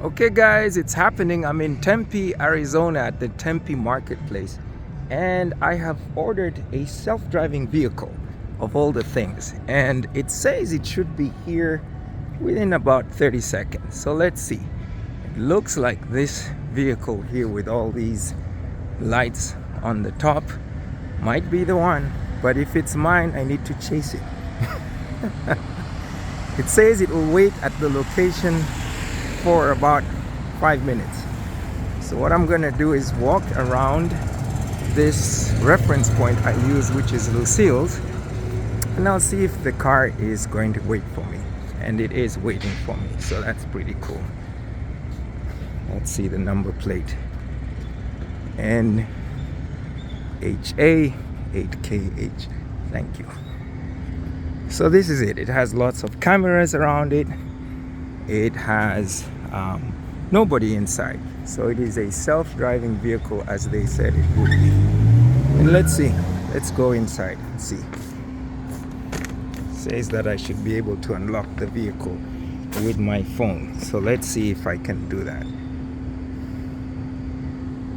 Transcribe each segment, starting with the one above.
Okay guys, it's happening. I'm in Tempe, Arizona at the Tempe marketplace, and I have ordered a self-driving vehicle of all the things, and it says it should be here within about 30 seconds. So let's see. It looks like this vehicle here with all these lights on the top might be the one, but if it's mine, I need to chase it. It says it will wait at the location for about 5 minutes. So what I'm gonna do is walk around this reference point I use, which is Lucille's, and I'll see if the car is going to wait for me. And it is waiting for me, so that's pretty cool. Let's see the number plate. NHA 8KH. Thank you. So this is it. It has lots of cameras around it. It has nobody inside. So it is a self-driving vehicle as they said it would be. And let's see. Let's go inside and see. It says that I should be able to unlock the vehicle with my phone. So let's see if I can do that.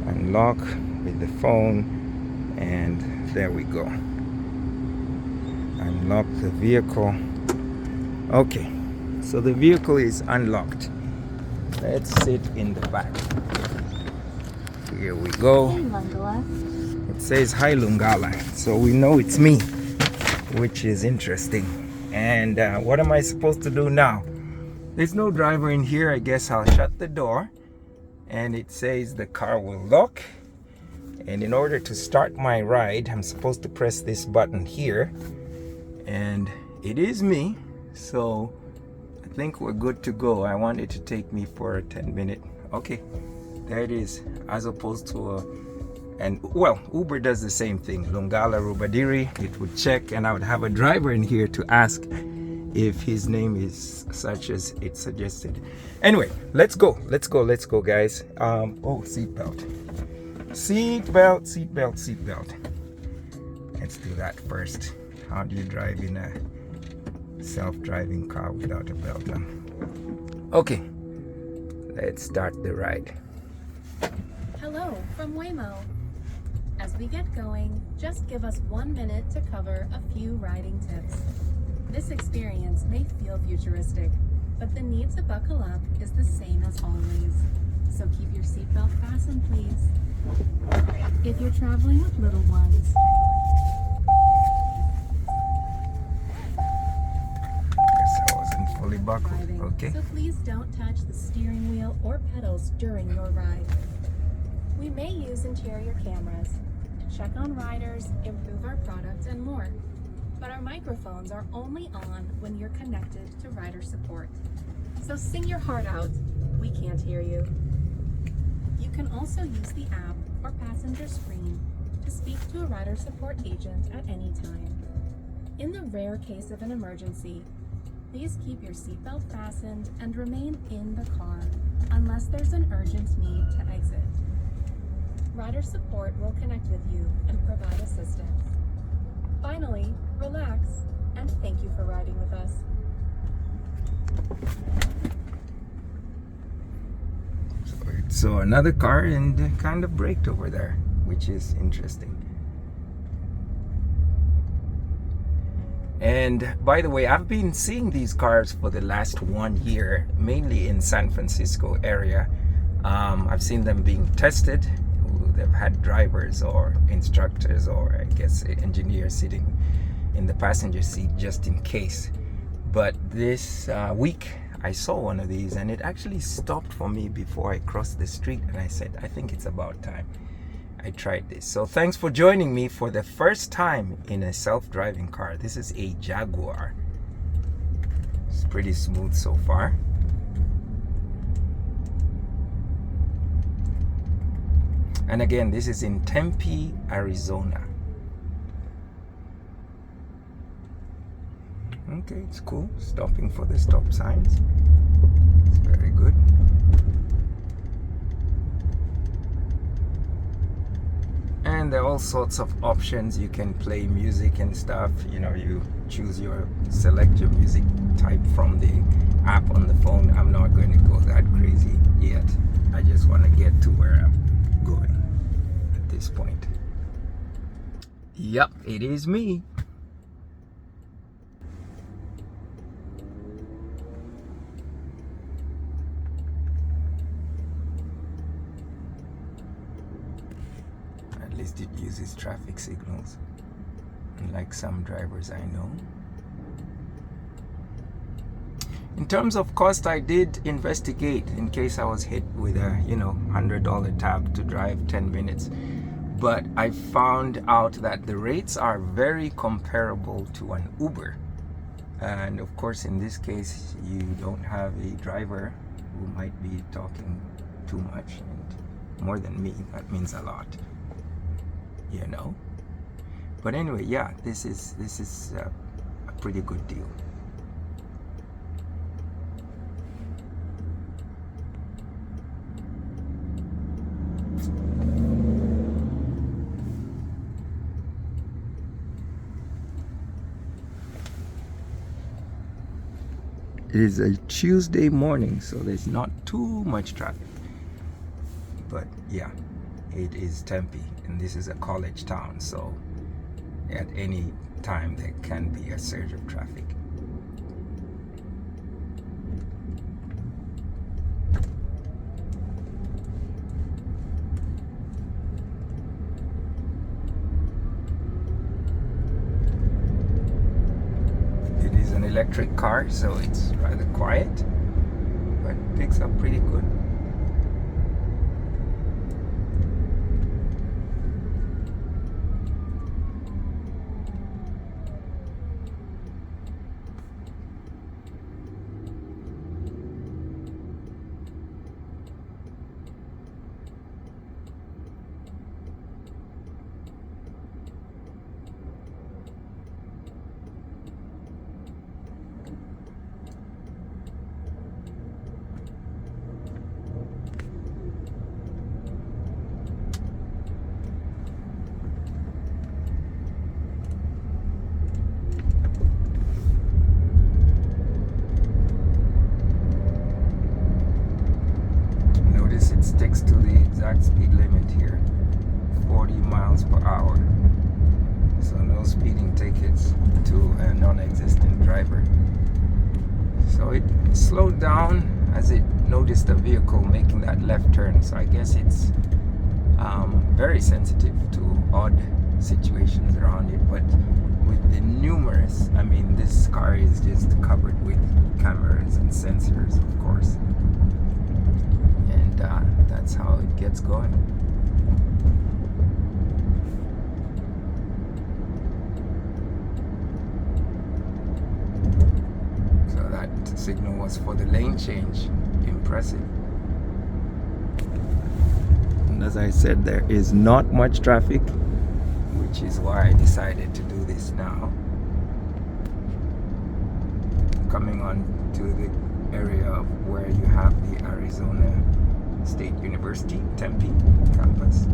Unlock with the phone, and there we go. Unlock the vehicle. Okay, so the vehicle is unlocked. Let's sit in the back. Here we go. It says hi Lungala, so we know it's me, which is interesting. And what am I supposed to do now? There's no driver in here. I guess I'll shut the door, and it says the car will lock. And in order to start my ride, I'm supposed to press this button here, and it is me, so I think we're good to go. I want it to take me for a 10-minute. Okay, there it is, as opposed to well, Uber does the same thing. Lungala Rubadiri, it would check, and I would have a driver in here to ask if his name is such as it suggested. Anyway, let's go guys. Oh, seatbelt. Let's do that first. How do you drive in a self-driving car without a belt on? Okay, let's start the ride. Hello from Waymo. As we get going, just give us 1 minute to cover a few riding tips. This experience may feel futuristic, but the need to buckle up is the same as always. So keep your seatbelt fastened, please. If you're traveling with little ones, Guess I wasn't fully buckled. driving, Okay. so please don't touch the steering wheel or pedals during your ride. We may use interior cameras, check on riders, improve our product, and more. But our microphones are only on when you're connected to rider support. So sing your heart out. We can't hear you. You can also use the app or passenger screen to speak to a rider support agent at any time. In the rare case of an emergency, please keep your seatbelt fastened and remain in the car unless there's an urgent need to exit. Rider support will connect with you and provide assistance. Finally, relax and thank you for riding with us. So another car and kind of braked over there, which is interesting. And by the way, I've been seeing these cars for the last 1 year, mainly in San Francisco area. I've seen them being tested. They've had drivers or instructors or I guess engineers sitting in the passenger seat just in case. But this week I saw one of these, and it actually stopped for me before I crossed the street, and I said, I think it's about time I tried this. So thanks for joining me for the first time in a self-driving car. This is a Jaguar. It's pretty smooth so far. And again, this is in Tempe, Arizona. Okay, it's cool. Stopping for the stop signs. It's very good. And there are all sorts of options. You can play music and stuff. You know, you select your music type from the app on the phone. I'm not going to go that crazy. this point. Yep, it is me. At least it uses traffic signals, unlike some drivers I know. In terms of cost, I did investigate in case I was hit with a $100 tab to drive 10 minutes. But I found out that the rates are very comparable to an Uber. And of course, in this case, you don't have a driver who might be talking too much and more than me. That means a lot, But anyway, yeah, this is a pretty good deal. It is a Tuesday morning, so there's not too much traffic. But yeah, it is Tempe, and this is a college town, so at any time there can be a surge of traffic. Electric car, so it's rather quiet, but it picks up pretty good. It sticks to the exact speed limit here, 40 miles per hour. So no speeding tickets to a non-existent driver. So it slowed down as it noticed a vehicle making that left turn. So I guess it's very sensitive to odd situations around it. But with the numerous, this car is just covered with cameras and sensors, of course. That's how it gets going. So that signal was for the lane change. Impressive. And as I said, there is not much traffic, which is why I decided to do this now. Coming on to the area of where you have the Arizona State University, Tempe campus.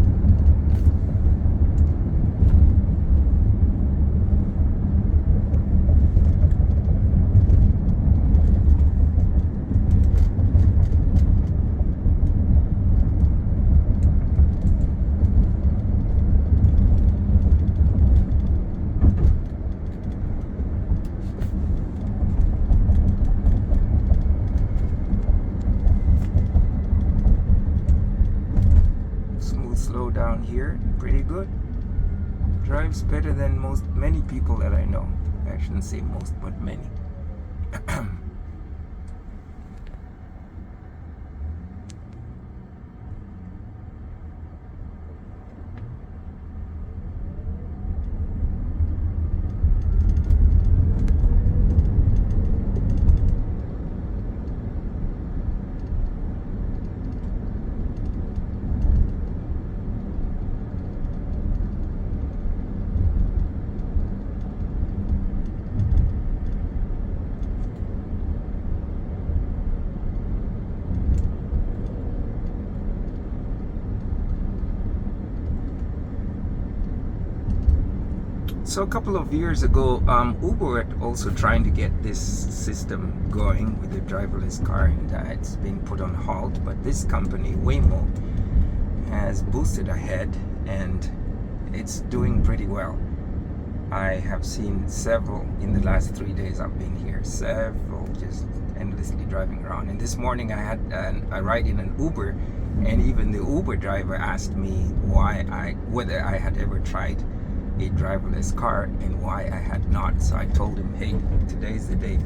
Down here, pretty good. Drives better than many people that I know. I shouldn't say most, but many. So a couple of years ago, Uber were also trying to get this system going with the driverless car, and it's been put on halt. But this company, Waymo, has boosted ahead and it's doing pretty well. I have seen several in the last 3 days I've been here, several just endlessly driving around. And this morning I had a ride in an Uber, and even the Uber driver asked me whether I had ever tried a driverless car and why I had not. So I told him, hey, today's the day.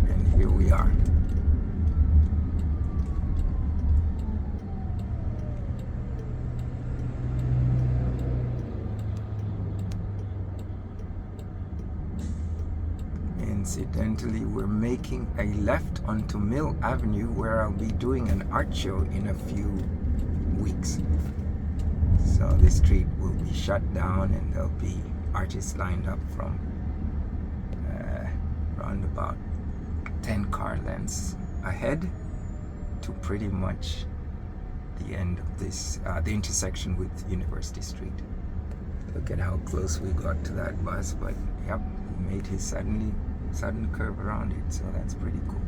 And here we are. Incidentally, we're making a left onto Mill Avenue, where I'll be doing an art show in a few weeks. So this street will be shut down and there'll be artists lined up from around about 10 car lengths ahead to pretty much the end of this, the intersection with University Street. Look at how close we got to that bus, but yep, we made his sudden curve around it, so that's pretty cool.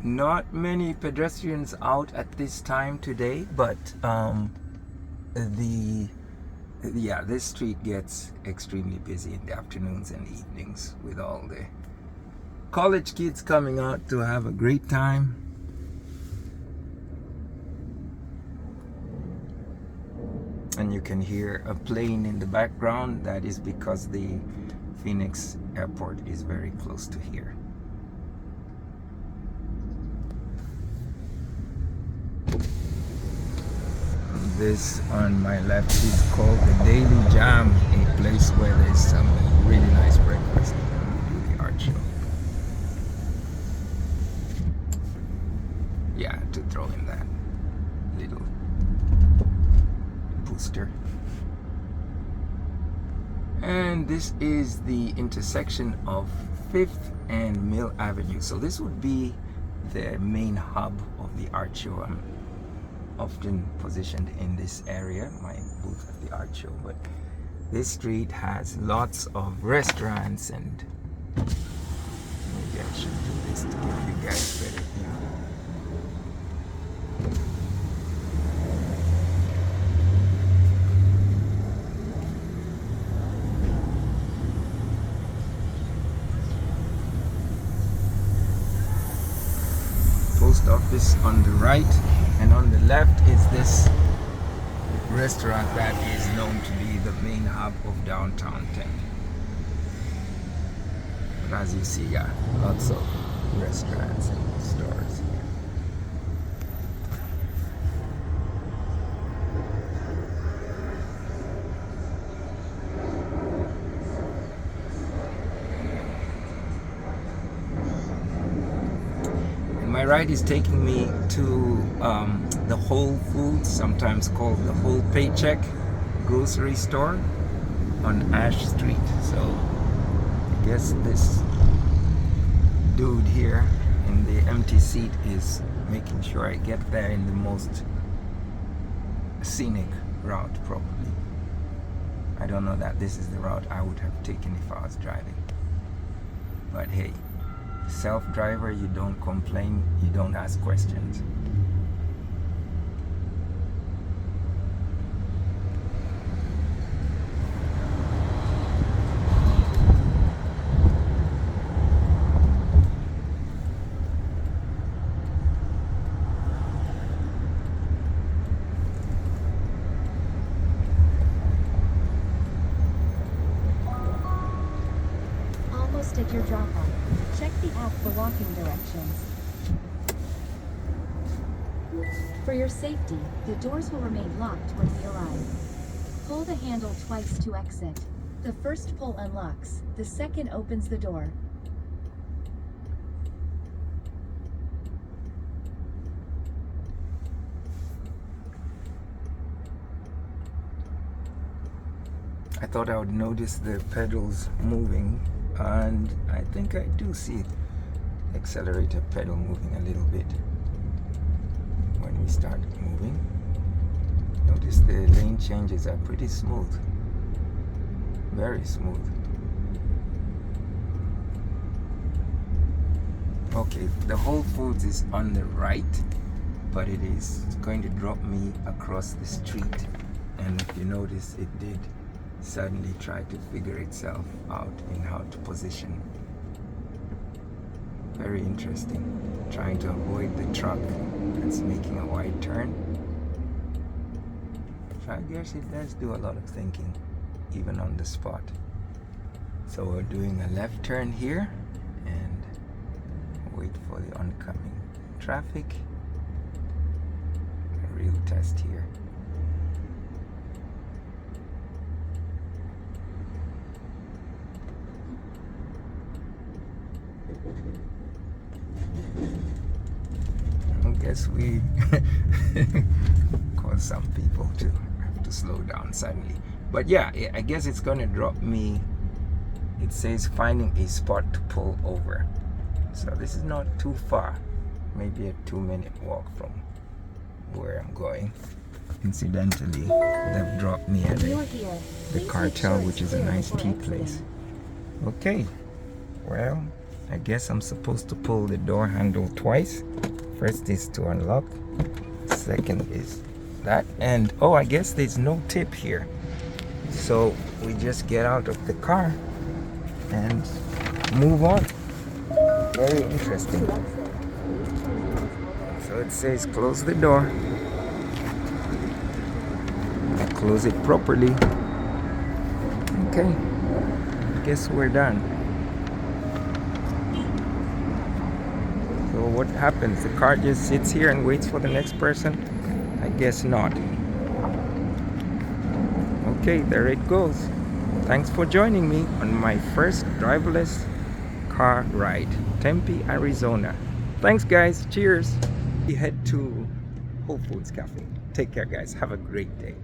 Not many pedestrians out at this time today, but this street gets extremely busy in the afternoons and evenings with all the college kids coming out to have a great time. And you can hear a plane in the background. That is because the Phoenix airport is very close to here. This on my left is called the Daily Jam, a place where there's some really nice breakfast when we do the art show. Yeah, to throw in that little booster. And this is the intersection of 5th and Mill Avenue. So this would be the main hub of the art show. I'm often positioned in this area, my booth at the art show, but this street has lots of restaurants, and maybe I should do this to give you guys better view. Post office on the right, and on the left is this restaurant that is known to be the main hub of downtown Tempe. But as you see, yeah, lots of restaurants and stores here. My ride is taking me to the Whole Foods, sometimes called the Whole Paycheck grocery store on Ash Street. So I guess this dude here in the empty seat is making sure I get there in the most scenic route, probably. I don't know that this is the route I would have taken if I was driving. But hey, self-driver, you don't complain, you don't ask questions. Almost at your drop-off. Check the app for walking directions. For your safety, the doors will remain locked when we arrive. Pull the handle twice to exit. The first pull unlocks, the second opens the door. I thought I would notice the pedals moving, and I think I do see accelerator pedal moving a little bit when we start moving. Notice the lane changes are pretty smooth, very smooth. Okay, the Whole Foods is on the right, but it is going to drop me across the street. And if you notice, it did suddenly try to figure itself out in how to position. Very interesting. Trying to avoid the truck that's making a wide turn. So I guess it does do a lot of thinking, even on the spot. So we're doing a left turn here and wait for the oncoming traffic. A real test here. I guess we cause some people to have to slow down suddenly. But yeah, I guess it's gonna drop me. It says finding a spot to pull over. So this is not too far. Maybe a 2-minute walk from where I'm going. Incidentally, they've dropped me at the cartel, which is a nice tea place. Okay, well, I guess I'm supposed to pull the door handle twice. First is to unlock, second is that, and oh, I guess there's no tip here. So we just get out of the car and move on. Very interesting. So it says close the door. Close it properly. Okay, I guess we're done. So what happens? The car just sits here and waits for the next person? I guess not. Okay, there it goes. Thanks for joining me on my first driverless car ride, Tempe, Arizona. Thanks guys, cheers. We head to Whole Foods Cafe. Take care guys, have a great day.